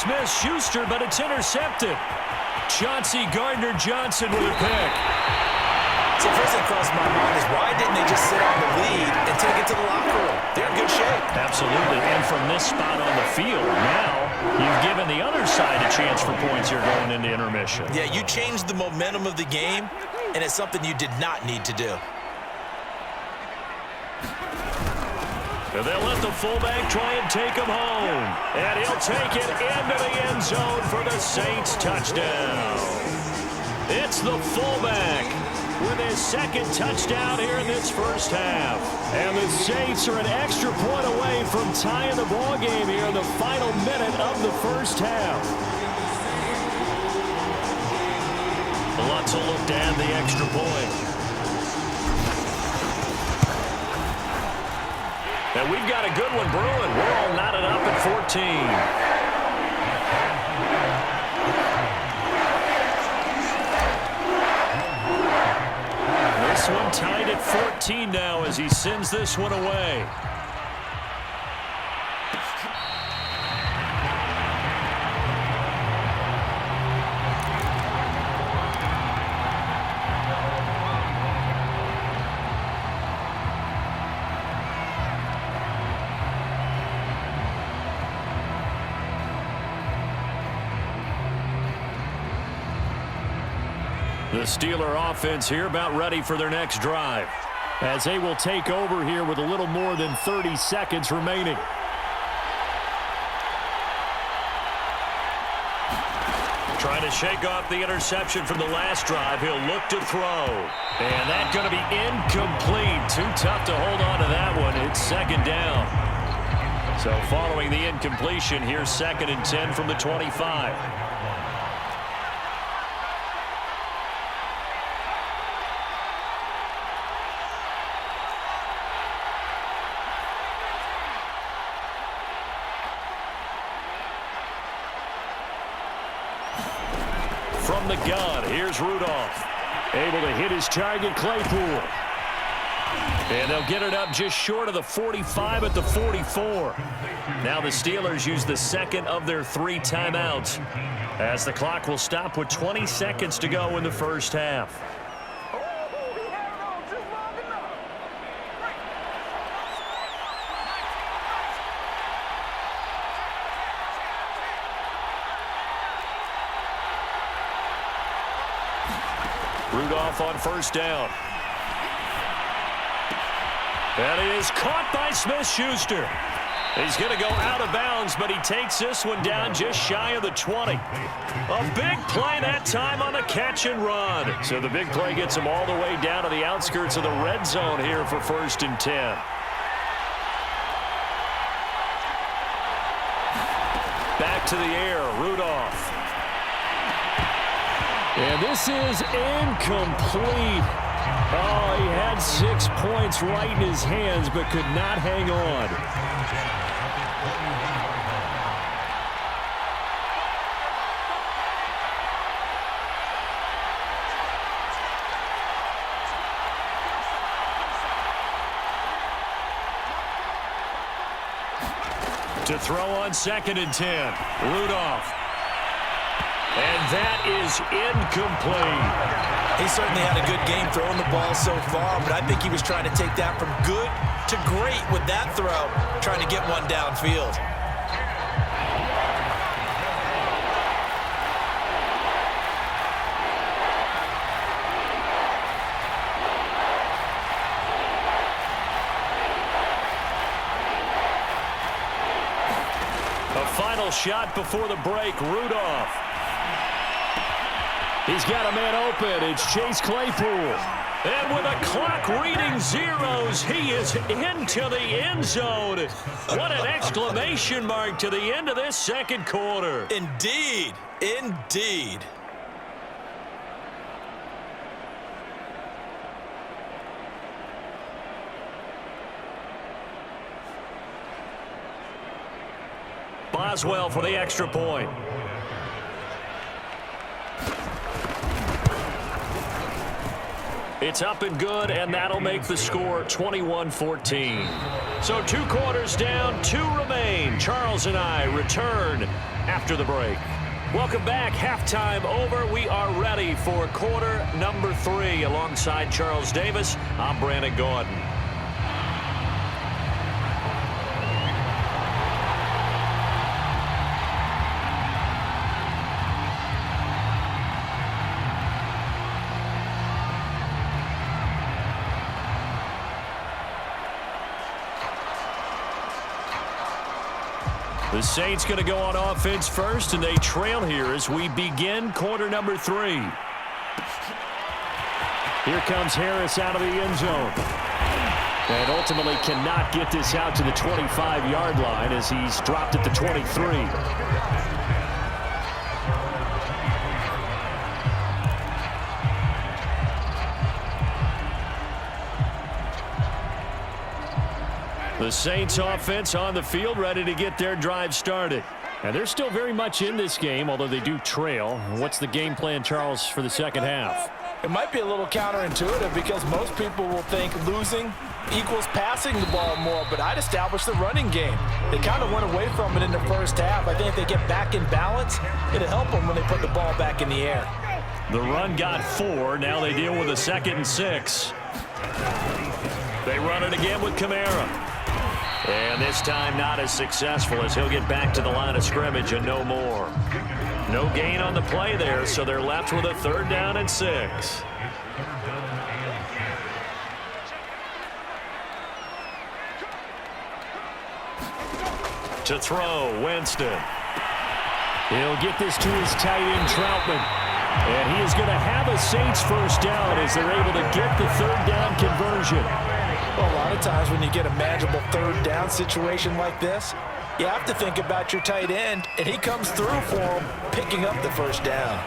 Smith-Schuster, but it's intercepted. Chauncey Gardner-Johnson with a pick. So first thing that crossed my mind is why didn't they just sit on the lead and take it to the locker room? They're in good shape. Absolutely, and from this spot on the field, now you've given the other side a chance for points here going into intermission. Yeah, you changed the momentum of the game, and it's something you did not need to do. And they'll let the fullback try and take him home. And he'll take it into the end zone for the Saints touchdown. It's the fullback with his second touchdown here in this first half. And the Saints are an extra point away from tying the ball game here in the final minute of the first half. Lots of look to add the extra point. And we've got a good one brewing. We're all knotted up at 14. This one tied at 14 now as he sends this one away. The Steeler offense here about ready for their next drive, as they will take over here with a little more than 30 seconds remaining. Trying to shake off the interception from the last drive. He'll look to throw. And that's going to be incomplete. Too tough to hold on to that one. It's second down. So following the incompletion, here's 2nd and 10 from the 25. From the gun, here's Rudolph. Able to hit his target, Claypool. And they'll get it up just short of the 45 at the 44. Now the Steelers use the second of their 3 timeouts, as the clock will stop with 20 seconds to go in the first half. Rudolph on first down. And he is caught by Smith-Schuster. He's going to go out of bounds, but he takes this one down just shy of the 20. A big play that time on the catch and run. So the big play gets him all the way down to the outskirts of the red zone here for 1st and 10. Back to the air, Rudolph. And this is incomplete. Oh, he had 6 points right in his hands, but could not hang on. To throw on 2nd and 10, Rudolph. And that is incomplete. He certainly had a good game throwing the ball so far, but I think he was trying to take that from good to great with that throw, trying to get one downfield. A final shot before the break, Rudolph. He's got a man open. It's Chase Claypool. And with a clock reading zeros, he is into the end zone. What an exclamation mark to the end of this second quarter. Indeed. Indeed. Boswell for the extra point. It's up and good, and that'll make the score 21-14. So 2 quarters down, 2 remain. Charles and I return after the break. Welcome back. Halftime over. We are ready for quarter number 3. Alongside Charles Davis, I'm Brandon Gordon. The Saints going to go on offense first, and they trail here as we begin quarter number 3. Here comes Harris out of the end zone. And ultimately cannot get this out to the 25-yard line as he's dropped at the 23. The Saints offense on the field, ready to get their drive started. And they're still very much in this game, although they do trail. What's the game plan, Charles, for the second half? It might be a little counterintuitive because most people will think losing equals passing the ball more, but I'd establish the running game. They kind of went away from it in the first half. I think if they get back in balance, it'll help them when they put the ball back in the air. The run got 4. Now they deal with a 2nd and 6. They run it again with Kamara. And this time not as successful as he'll get back to the line of scrimmage and no more. No gain on the play there, so they're left with a 3rd down and 6. To throw, Winston. He'll get this to his tight end, Troutman. And he is going to have a Saints first down as they're able to get the 3rd down conversion. Well, a lot of times when you get a manageable 3rd down situation like this, you have to think about your tight end, and he comes through for him, picking up the 1st down.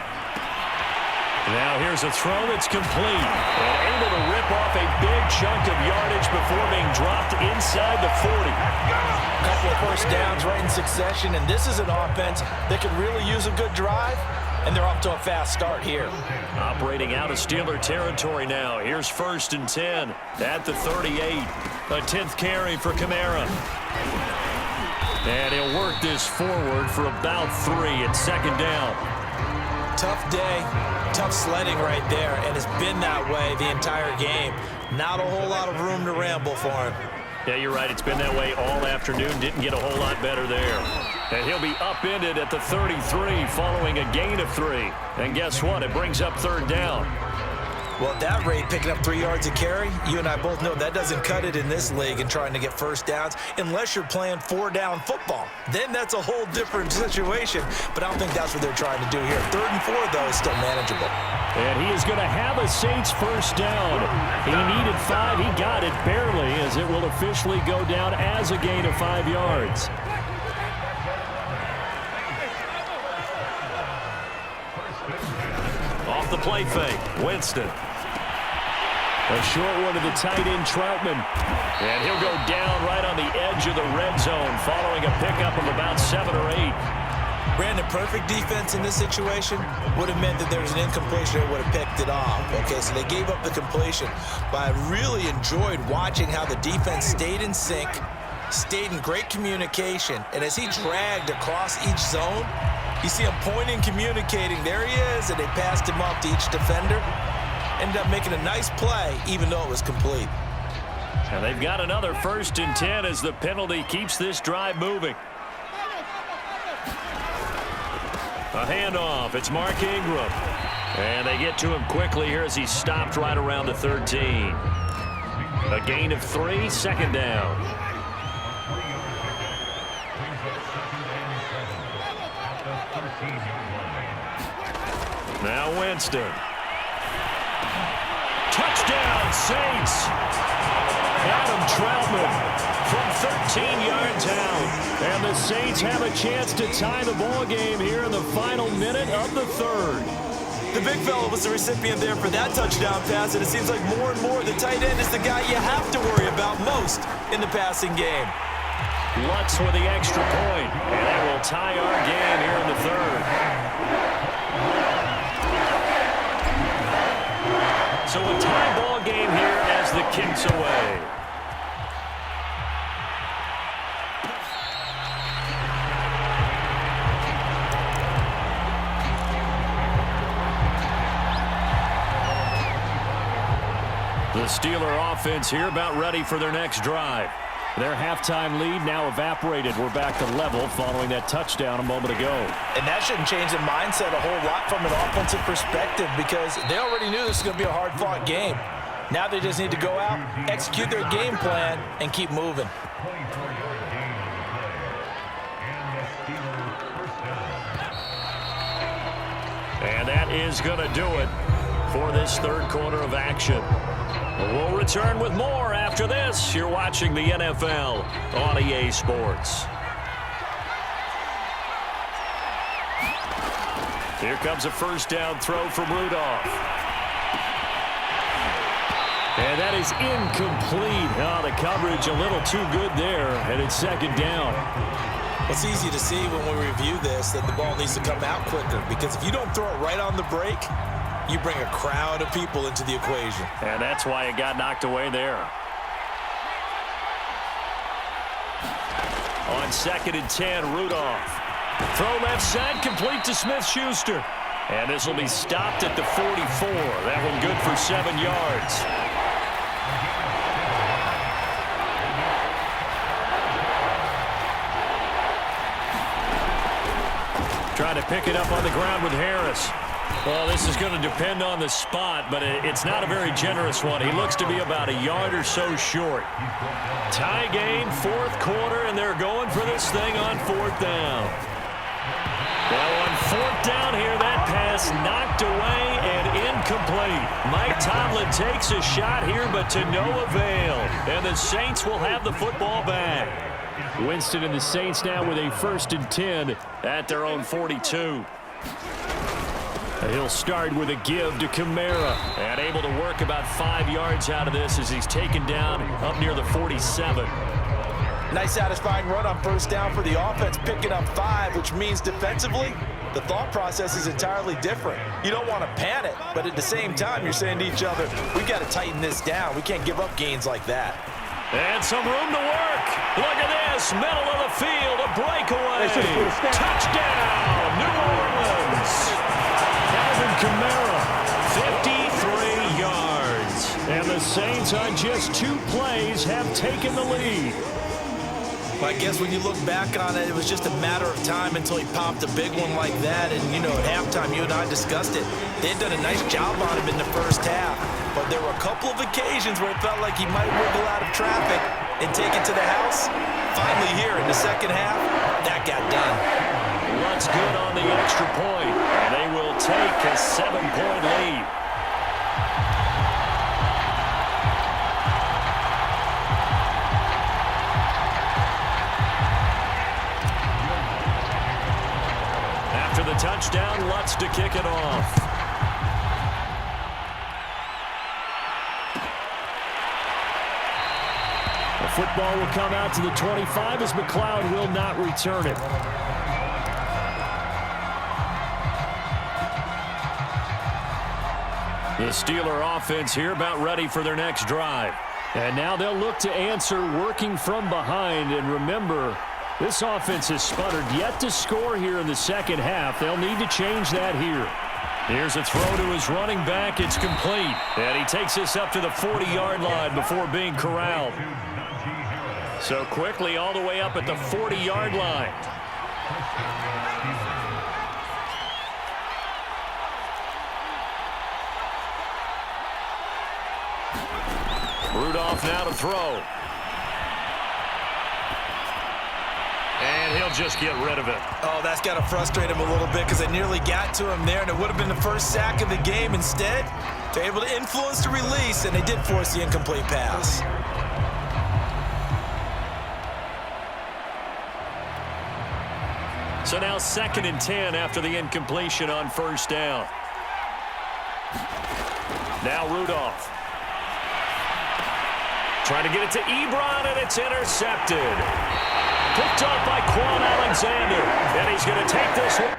Now here's a throw that's complete, and able to rip off a big chunk of yardage before being dropped inside the 40. A couple of 1st downs right in succession, and this is an offense that could really use a good drive, and they're off to a fast start here. Operating out of Steeler territory now. Here's 1st and 10 at the 38. A 10th carry for Kamara. And he'll work this forward for about 3 at 2nd down. Tough day, tough sledding right there, and it's been that way the entire game. Not a whole lot of room to ramble for him. Yeah, you're right. It's been that way all afternoon. Didn't get a whole lot better there. And he'll be upended at the 33 following a gain of 3. And guess what? It brings up 3rd down. Well, at that rate, picking up 3 yards a carry, you and I both know that doesn't cut it in this league and trying to get 1st downs unless you're playing 4-down football. Then that's a whole different situation, but I don't think that's what they're trying to do here. 3rd and 4, though, is still manageable. And he is going to have a Saints first down. He needed 5. He got it barely as it will officially go down as a gain of 5 yards. Off the play fake, Winston. A short one to the tight end, Troutman. And he'll go down right on the edge of the red zone following a pickup of about 7 or 8. Brandon, perfect defense in this situation would have meant that there was an incompletion that would have picked it off. Okay, so they gave up the completion. But I really enjoyed watching how the defense stayed in sync, stayed in great communication. And as he dragged across each zone, you see him pointing, communicating. There he is, and they passed him up to each defender. Ended up making a nice play, even though it was complete. And they've got another 1st and 10 as the penalty keeps this drive moving. A handoff. It's Mark Ingram. And they get to him quickly here as he stopped right around the 13. A gain of 3, 2nd down. Now Winston. Touchdown, Saints. Adam Troutman from 13 yards out. And the Saints have a chance to tie the ball game here in the final minute of the 3rd. The big fella was the recipient there for that touchdown pass, and it seems like more and more the tight end is the guy you have to worry about most in the passing game. Lutz with the extra point, and that will tie our game here in the 3rd. So a tie ball game here as the kick's away. The Steeler offense here about ready for their next drive. Their halftime lead now evaporated. We're back to level following that touchdown a moment ago. And that shouldn't change the mindset a whole lot from an offensive perspective because they already knew this was going to be a hard-fought game. Now they just need to go out, execute their game plan, and keep moving. And that is going to do it for this third quarter of action. We'll return with more after this. You're watching the NFL on EA Sports. Here comes a first down throw from Rudolph. And that is incomplete. Oh, the coverage a little too good there, and it's second down. It's easy to see when we review this that the ball needs to come out quicker because if you don't throw it right on the break, you bring a crowd of people into the equation. And that's why it got knocked away there. On 2nd and 10, Rudolph. Throw left side, complete to Smith-Schuster. And this will be stopped at the 44. That one good for 7 yards. Trying to pick it up on the ground with Harris. Well, this is going to depend on the spot, but it's not a very generous one. He looks to be about a yard or so short. Tie game, fourth quarter, and they're going for this thing on 4th down. Now on 4th down here, that pass knocked away and incomplete. Mike Tomlin takes a shot here, but to no avail. And the Saints will have the football back. Winston and the Saints now with a 1st and 10 at their own 42. He'll start with a give to Kamara, and able to work about 5 yards out of this as he's taken down up near the 47. Nice satisfying run on 1st down for the offense, picking up 5, which means defensively, the thought process is entirely different. You don't want to panic, but at the same time, you're saying to each other, we've got to tighten this down. We can't give up gains like that. And some room to work. Look at this, middle of the field, a breakaway. Touchdown, New Orleans. Alvin Kamara, 53 yards. And the Saints on just 2 plays have taken the lead. Well, I guess when you look back on it, it was just a matter of time until he popped a big one like that. And, you know, at halftime, you and I discussed it. They had done a nice job on him in the first half. But there were a couple of occasions where it felt like he might wiggle out of traffic and take it to the house. Finally here in the second half, that got done. What's good on the extra point? They will take a 7-point lead. After the touchdown, Lutz to kick it off. The football will come out to the 25 as McLeod will not return it. The Steeler offense here about ready for their next drive. And now they'll look to answer working from behind. And remember, this offense has sputtered yet to score here in the second half. They'll need to change that here. Here's a throw to his running back. It's complete. And he takes this up to the 40-yard line before being corralled. So quickly all the way up at the 40-yard line. Rudolph now to throw. And he'll just get rid of it. Oh, that's got to frustrate him a little bit because they nearly got to him there, and it would have been the first sack of the game. Instead, they're able to influence the release, and they did force the incomplete pass. So now 2nd and 10 after the incompletion on 1st down. Now Rudolph. Trying to get it to Ebron, and it's intercepted. Picked off by Quan Alexander. And he's going to take this one.